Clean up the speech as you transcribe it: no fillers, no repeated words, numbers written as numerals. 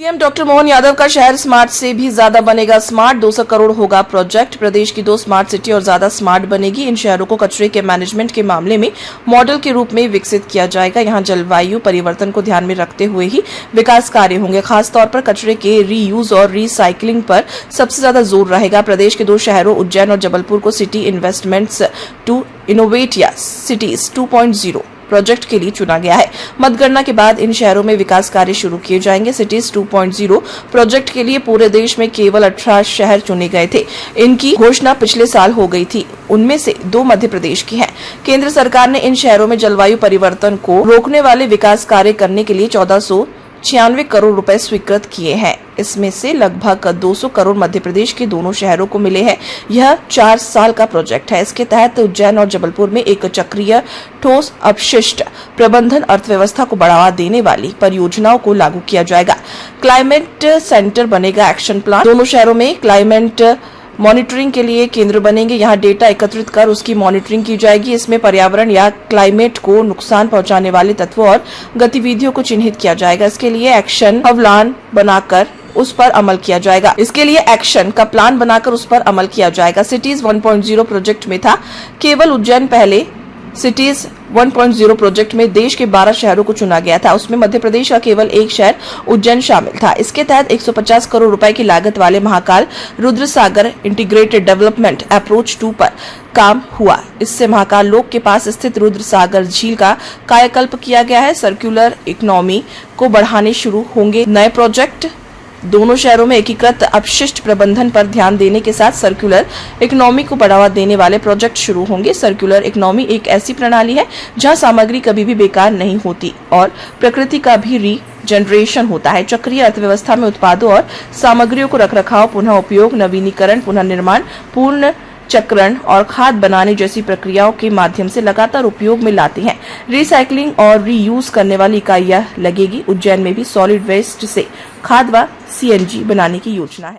CM doctor Mohan Yadav का शहर smart से भी ज्यादा बनेगा स्मार्ट। 200 करोड़ होगा प्रोजेक्ट। प्रदेश की 2 स्मार्ट सिटी और ज्यादा स्मार्ट बनेगी। इन शहरों को कचरे के मैनेजमेंट के मामले में मॉडल के रूप में विकसित किया जाएगा। यहां जलवायु परिवर्तन को ध्यान में रखते हुए ही विकास कार्य होंगे। खासतौर पर कचरे के रीयूज और रिसाइकलिंग पर सबसे ज्यादा जोर रहेगा। प्रदेश के 2 शहरों उज्जैन और जबलपुर को सिटी इन्वेस्टमेंट्स टू इनोवेट या सिटीज 2.0 प्रोजेक्ट के लिए चुना गया है। मतगणना के बाद इन शहरों में विकास कार्य शुरू किए जाएंगे। सिटीज 2.0 प्रोजेक्ट के लिए पूरे देश में केवल 18 शहर चुने गए थे। इनकी घोषणा पिछले साल हो गई थी। उनमें से 2 मध्य प्रदेश की हैं। केंद्र सरकार ने इन शहरों में जलवायु परिवर्तन को रोकने वाले विकास कार्य करने के लिए 1496 करोड़ रुपए स्वीकृत किए हैं। इसमें से लगभग 200 करोड़ मध्य प्रदेश के दोनों शहरों को मिले हैं। यह 4 साल का प्रोजेक्ट है। इसके तहत उज्जैन और जबलपुर में एक चक्रीय ठोस अपशिष्ट प्रबंधन अर्थव्यवस्था को बढ़ावा देने वाली परियोजनाओं को लागू किया जाएगा। क्लाइमेट सेंटर बनेगा एक्शन प्लान। दोनों शहरों में क्लाइमेट मॉनिटरिंग के लिए केंद्र बनेंगे। यहाँ डेटा एकत्रित कर उसकी मॉनिटरिंग की जाएगी। इसमें पर्यावरण या क्लाइमेट को नुकसान पहुंचाने वाले तत्वों और गतिविधियों को चिन्हित किया जाएगा। इसके लिए एक्शन प्लान बनाकर उस पर अमल किया जाएगा। सिटीज 1.0 प्रोजेक्ट में था केवल उज्जैन। पहले सिटीज 1.0 प्रोजेक्ट में देश के 12 शहरों को चुना गया था। उसमें मध्य प्रदेश का केवल एक शहर उज्जैन शामिल था। इसके तहत 150 करोड़ रुपए की लागत वाले Mahakal Rudrasagar integrated development approach 2 पर काम हुआ। इससे महाकाल लोक के पास स्थित रुद्रसागर झील का कायाकल्प किया गया है। सर्कुलर इकोनॉमी को बढ़ाने शुरू होंगे नए प्रोजेक्ट। दोनों शहरों में एकीकृत अपशिष्ट प्रबंधन पर ध्यान देने के साथ सर्कुलर इकोनॉमी को बढ़ावा देने वाले प्रोजेक्ट शुरू होंगे। सर्कुलर इकोनॉमी एक ऐसी प्रणाली है जहां सामग्री कभी भी बेकार नहीं होती और प्रकृति का भी रीजनरेशन होता है। चक्रीय अर्थव्यवस्था में उत्पादों और सामग्रियों को रखरखाव, पुनः उपयोग, नवीनीकरण, पुनर्निर्माण, पूर्ण चक्रण और खाद बनाने जैसी प्रक्रियाओं के माध्यम से लगातार उपयोग में लाते हैं। रिसाइकलिंग और रीयूज करने वाली इकाइयां लगेगी। उज्जैन में भी सॉलिड वेस्ट से खाद व सीएनजी बनाने की योजना है।